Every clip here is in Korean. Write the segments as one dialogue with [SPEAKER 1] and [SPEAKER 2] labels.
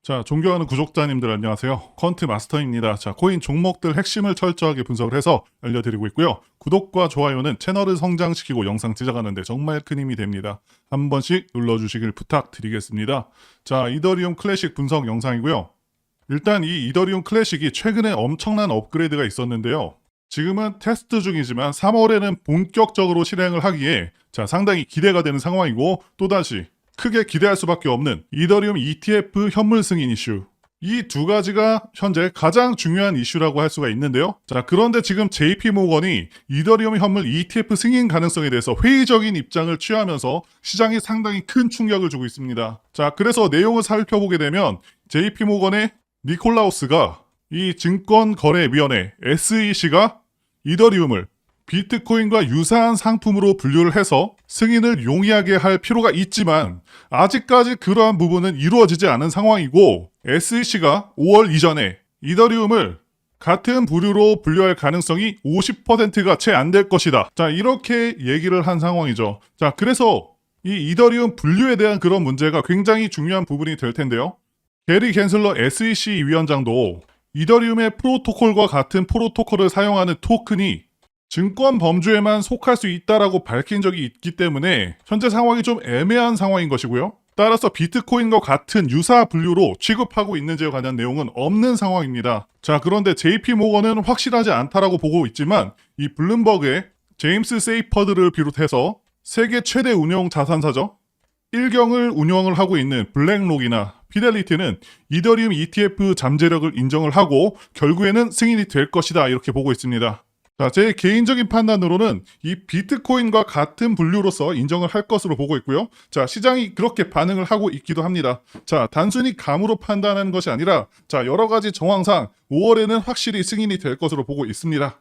[SPEAKER 1] 자, 존경하는 구독자님들 안녕하세요. 퀀트 마스터입니다. 자, 코인 종목들 핵심을 철저하게 분석을 해서 알려드리고 있고요. 구독과 좋아요는 채널을 성장시키고 영상 제작하는데 정말 큰 힘이 됩니다. 한 번씩 눌러주시길 부탁드리겠습니다. 자, 이더리움 클래식 분석 영상이고요. 일단 이 이더리움 클래식이 최근에 엄청난 업그레이드가 있었는데요. 지금은 테스트 중이지만 3월에는 본격적으로 실행을 하기에 상당히 기대가 되는 상황이고, 또다시 크게 기대할 수밖에 없는 이더리움 ETF 현물 승인 이슈. 이 두 가지가 현재 가장 중요한 이슈라고 할 수가 있는데요. 자, 그런데 지금 JP모건이 이더리움 현물 ETF 승인 가능성에 대해서 회의적인 입장을 취하면서 시장이 상당히 큰 충격을 주고 있습니다. 자, 그래서 내용을 살펴보게 되면 JP모건의 니콜라우스가 이 증권거래위원회 SEC가 이더리움을 비트코인과 유사한 상품으로 분류를 해서 승인을 용이하게 할 필요가 있지만 아직까지 그러한 부분은 이루어지지 않은 상황이고, SEC가 5월 이전에 이더리움을 같은 부류로 분류할 가능성이 50%가 채 안 될 것이다. 자, 이렇게 얘기를 한 상황이죠. 자, 그래서 이 이더리움 분류에 대한 그런 문제가 굉장히 중요한 부분이 될 텐데요. 게리 겐슬러 SEC 위원장도 이더리움의 프로토콜과 같은 프로토콜을 사용하는 토큰이 증권 범주에만 속할 수 있다라고 밝힌 적이 있기 때문에 현재 상황이 좀 애매한 상황인 것이고요. 따라서 비트코인과 같은 유사 분류로 취급하고 있는지에 관한 내용은 없는 상황입니다. 자, 그런데 JP모건은 확실하지 않다라고 보고 있지만 이 블룸버그의 제임스 세이퍼드를 비롯해서 세계 최대 운용 자산사죠. 일경을 운영을 하고 있는 블랙록이나 피델리티는 이더리움 ETF 잠재력을 인정을 하고 결국에는 승인이 될 것이다, 이렇게 보고 있습니다. 자, 제 개인적인 판단으로는 이 비트코인과 같은 분류로서 인정을 할 것으로 보고 있고요. 자, 시장이 그렇게 반응을 하고 있기도 합니다. 자, 단순히 감으로 판단하는 것이 아니라 여러 가지 정황상 5월에는 확실히 승인이 될 것으로 보고 있습니다.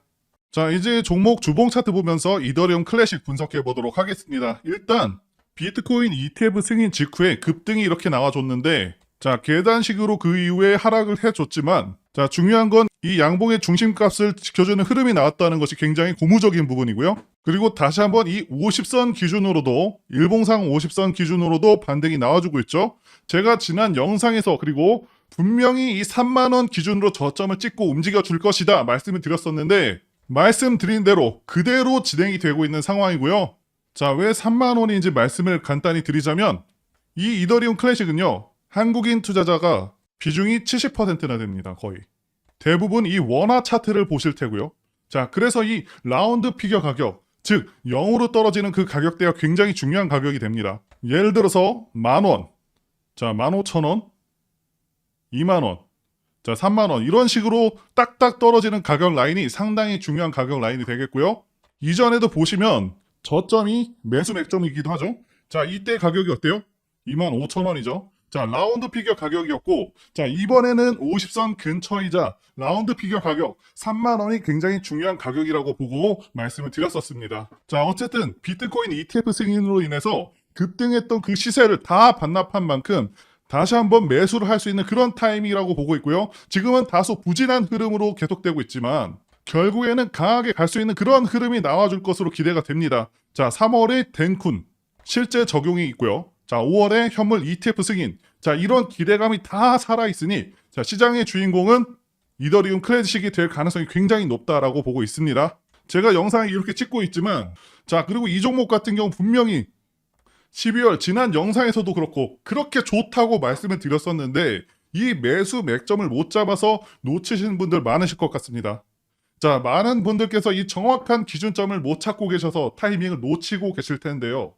[SPEAKER 1] 자, 이제 종목 주봉 차트 보면서 이더리움 클래식 분석해 보도록 하겠습니다. 일단 비트코인 ETF 승인 직후에 급등이 이렇게 나와줬는데, 자, 계단식으로 그 이후에 하락을 해줬지만, 자, 중요한 건 이 양봉의 중심값을 지켜주는 흐름이 나왔다는 것이 굉장히 고무적인 부분이고요. 그리고 다시 한번 이 50선 기준으로도, 일봉상 50선 기준으로도 반등이 나와주고 있죠. 제가 지난 영상에서 그리고 분명히 이 3만원 기준으로 저점을 찍고 움직여 줄 것이다 말씀을 드렸었는데, 말씀드린 대로 그대로 진행이 되고 있는 상황이고요. 자, 왜 3만원인지 말씀을 간단히 드리자면, 이 이더리움 클래식은요, 한국인 투자자가 비중이 70%나 됩니다. 거의. 대부분 이 원화 차트를 보실 테고요. 자, 그래서 이 라운드 피겨 가격, 즉 0으로 떨어지는 그 가격대가 굉장히 중요한 가격이 됩니다. 예를 들어서 10,000원, 자 15,000원, 20,000원, 자 3만원, 이런 식으로 딱딱 떨어지는 가격 라인이 상당히 중요한 가격 라인이 되겠고요. 이전에도 보시면 저점이 매수 맥점이기도 하죠. 자, 이때 가격이 어때요? 25,000원이죠. 자, 라운드 피겨 가격이었고, 자, 이번에는 50선 근처이자 라운드 피겨 가격 3만원이 굉장히 중요한 가격이라고 보고 말씀을 드렸었습니다. 자, 어쨌든 비트코인 ETF 승인으로 인해서 급등했던 그 시세를 다 반납한 만큼 다시 한번 매수를 할 수 있는 그런 타이밍이라고 보고 있고요. 지금은 다소 부진한 흐름으로 계속되고 있지만 결국에는 강하게 갈 수 있는 그런 흐름이 나와줄 것으로 기대가 됩니다. 자, 3월에 덴쿤 실제 적용이 있고요. 자, 5월에 현물 ETF 승인. 자, 이런 기대감이 다 살아있으니, 자, 시장의 주인공은 이더리움 클래식이 될 가능성이 굉장히 높다라고 보고 있습니다. 제가 영상을 이렇게 찍고 있지만, 자, 그리고 이 종목 같은 경우 분명히 12월 지난 영상에서도 그렇고 그렇게 좋다고 말씀을 드렸었는데, 이 매수 맥점을 못 잡아서 놓치시는 분들 많으실 것 같습니다. 자, 많은 분들께서 이 정확한 기준점을 못 찾고 계셔서 타이밍을 놓치고 계실 텐데요.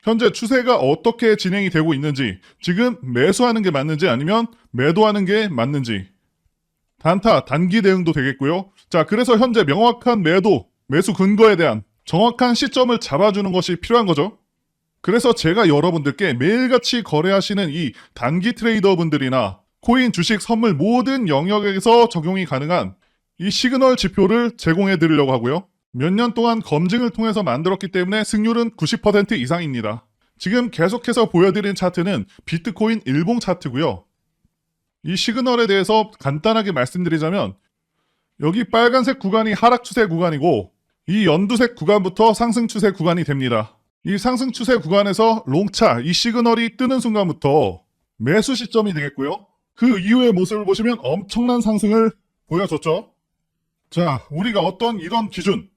[SPEAKER 1] 현재 추세가 어떻게 진행이 되고 있는지, 지금 매수하는 게 맞는지 아니면 매도하는 게 맞는지, 단타, 단기 대응도 되겠고요. 자, 그래서 현재 명확한 매수 근거에 대한 정확한 시점을 잡아주는 것이 필요한 거죠. 그래서 제가 여러분들께 매일같이 거래하시는 이 단기 트레이더 분들이나 코인, 주식, 선물 모든 영역에서 적용이 가능한 이 시그널 지표를 제공해 드리려고 하고요. 몇 년 동안 검증을 통해서 만들었기 때문에 승률은 90% 이상입니다. 지금 계속해서 보여드린 차트는 비트코인 일봉 차트고요. 이 시그널에 대해서 간단하게 말씀드리자면, 여기 빨간색 구간이 하락 추세 구간이고 이 연두색 구간부터 상승 추세 구간이 됩니다. 이 상승 추세 구간에서 롱차, 이 시그널이 뜨는 순간부터 매수 시점이 되겠고요. 그 이후의 모습을 보시면 엄청난 상승을 보여줬죠. 자, 우리가 어떤 이런 기준,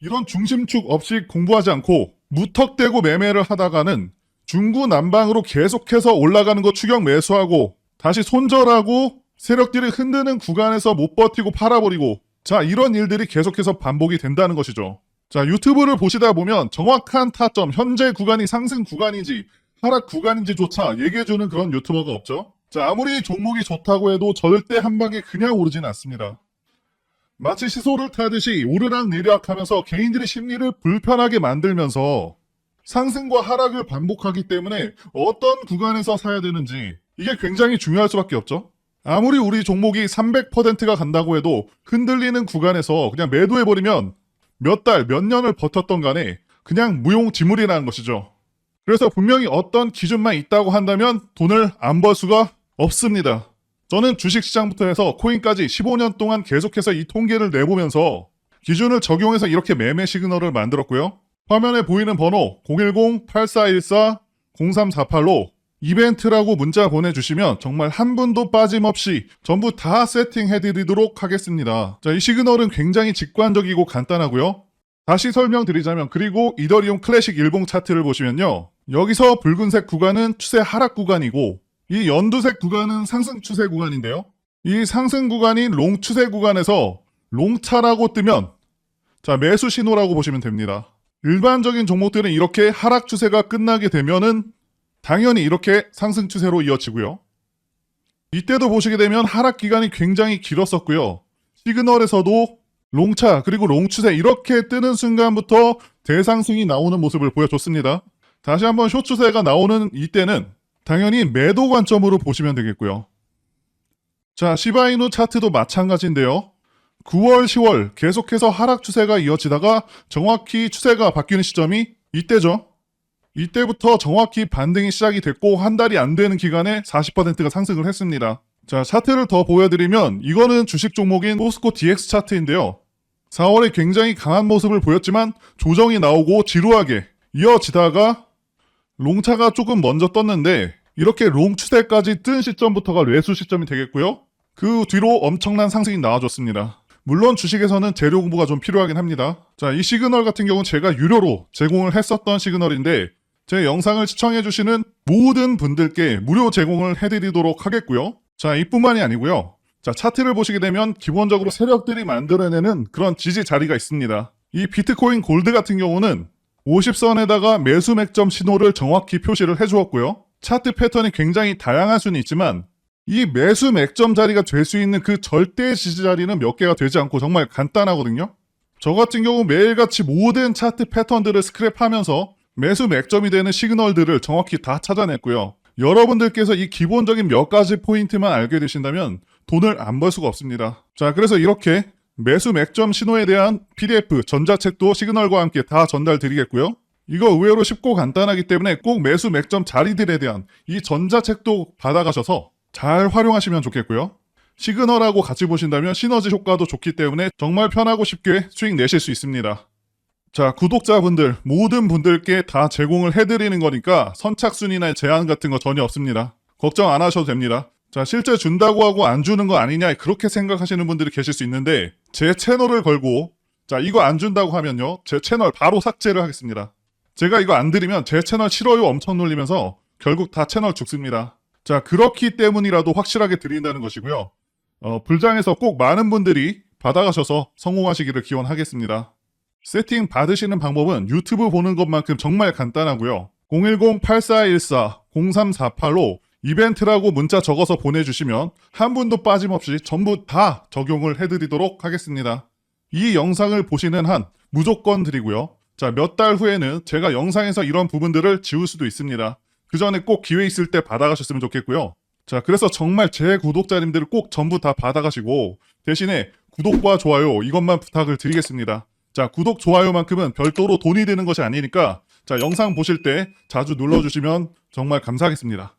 [SPEAKER 1] 이런 중심축 없이 공부하지 않고 무턱대고 매매를 하다가는 중구난방으로 계속해서 올라가는 거 추격 매수하고 다시 손절하고 세력들이 흔드는 구간에서 못 버티고 팔아버리고, 자, 이런 일들이 계속해서 반복이 된다는 것이죠. 자, 유튜브를 보시다 보면 정확한 타점, 현재 구간이 상승 구간인지 하락 구간인지조차 얘기해주는 그런 유튜버가 없죠. 자, 아무리 종목이 좋다고 해도 절대 한 방에 그냥 오르진 않습니다. 마치 시소를 타듯이 오르락내리락 하면서 개인들의 심리를 불편하게 만들면서 상승과 하락을 반복하기 때문에 어떤 구간에서 사야 되는지 이게 굉장히 중요할 수밖에 없죠. 아무리 우리 종목이 300%가 간다고 해도 흔들리는 구간에서 그냥 매도해버리면 몇 달, 몇 년을 버텼던 간에 그냥 무용지물이라는 것이죠. 그래서 분명히 어떤 기준만 있다고 한다면 돈을 안 벌 수가 없습니다. 저는 주식시장부터 해서 코인까지 15년 동안 계속해서 이 통계를 내보면서 기준을 적용해서 이렇게 매매 시그널을 만들었고요. 화면에 보이는 번호 010-8414-0348로 이벤트라고 문자 보내주시면 정말 한 분도 빠짐없이 전부 다 세팅해드리도록 하겠습니다. 자, 이 시그널은 굉장히 직관적이고 간단하고요. 다시 설명드리자면, 그리고 이더리움 클래식 일봉 차트를 보시면요. 여기서 붉은색 구간은 추세 하락 구간이고 이 연두색 구간은 상승 추세 구간인데요. 이 상승 구간인 롱 추세 구간에서 롱차라고 뜨면 자, 매수 신호라고 보시면 됩니다. 일반적인 종목들은 이렇게 하락 추세가 끝나게 되면은 당연히 이렇게 상승 추세로 이어지고요. 이때도 보시게 되면 하락 기간이 굉장히 길었었고요. 시그널에서도 롱차 그리고 롱추세 이렇게 뜨는 순간부터 대상승이 나오는 모습을 보여줬습니다. 다시 한번 숏추세가 나오는 이때는 당연히 매도 관점으로 보시면 되겠고요. 자, 시바이누 차트도 마찬가지인데요. 9월, 10월 계속해서 하락 추세가 이어지다가 정확히 추세가 바뀌는 시점이 이때죠. 이때부터 정확히 반등이 시작이 됐고 한 달이 안 되는 기간에 40%가 상승을 했습니다. 자, 차트를 더 보여드리면 이거는 주식 종목인 포스코 DX 차트인데요. 4월에 굉장히 강한 모습을 보였지만 조정이 나오고 지루하게 이어지다가 롱차가 조금 먼저 떴는데 이렇게 롱 추세까지 뜬 시점부터가 매수 시점이 되겠고요. 그 뒤로 엄청난 상승이 나와줬습니다. 물론 주식에서는 재료 공부가 좀 필요하긴 합니다. 자, 이 시그널 같은 경우는 제가 유료로 제공을 했었던 시그널인데 제 영상을 시청해주시는 모든 분들께 무료 제공을 해드리도록 하겠고요. 자, 이뿐만이 아니고요. 자, 차트를 보시게 되면 기본적으로 세력들이 만들어내는 그런 지지 자리가 있습니다. 이 비트코인 골드 같은 경우는 50선에다가 매수 맥점 신호를 정확히 표시를 해주었고요. 차트 패턴이 굉장히 다양할 수는 있지만 이 매수 맥점 자리가 될 수 있는 그 절대 지지 자리는 몇 개가 되지 않고 정말 간단하거든요. 저 같은 경우 매일같이 모든 차트 패턴들을 스크랩하면서 매수 맥점이 되는 시그널들을 정확히 다 찾아냈고요. 여러분들께서 이 기본적인 몇 가지 포인트만 알게 되신다면 돈을 안 벌 수가 없습니다. 자, 그래서 이렇게 매수 맥점 신호에 대한 PDF, 전자책도 시그널과 함께 다 전달드리겠고요. 이거 의외로 쉽고 간단하기 때문에 꼭 매수 맥점 자리들에 대한 이 전자책도 받아가셔서 잘 활용하시면 좋겠고요. 시그널하고 같이 보신다면 시너지 효과도 좋기 때문에 정말 편하고 쉽게 수익 내실 수 있습니다. 자, 구독자분들 모든 분들께 다 제공을 해드리는 거니까 선착순이나 제한 같은 거 전혀 없습니다. 걱정 안 하셔도 됩니다. 자, 실제 준다고 하고 안 주는 거 아니냐 그렇게 생각하시는 분들이 계실 수 있는데 제 채널을 걸고 자, 이거 안 준다고 하면요 제 채널 바로 삭제를 하겠습니다. 제가 이거 안 드리면 제 채널 싫어요 엄청 놀리면서 결국 다 채널 죽습니다. 자, 그렇기 때문이라도 확실하게 드린다는 것이고요. 불장에서 꼭 많은 분들이 받아가셔서 성공하시기를 기원하겠습니다. 세팅 받으시는 방법은 유튜브 보는 것만큼 정말 간단하고요. 010-8414-0348로 이벤트라고 문자 적어서 보내주시면 한 분도 빠짐없이 전부 다 적용을 해드리도록 하겠습니다. 이 영상을 보시는 한 무조건 드리고요. 자, 몇 달 후에는 제가 영상에서 이런 부분들을 지울 수도 있습니다. 그 전에 꼭 기회 있을 때 받아가셨으면 좋겠고요. 자, 그래서 정말 제 구독자님들을 꼭 전부 다 받아가시고 대신에 구독과 좋아요 이것만 부탁을 드리겠습니다. 자, 구독, 좋아요만큼은 별도로 돈이 드는 것이 아니니까 자, 영상 보실 때 자주 눌러주시면 정말 감사하겠습니다.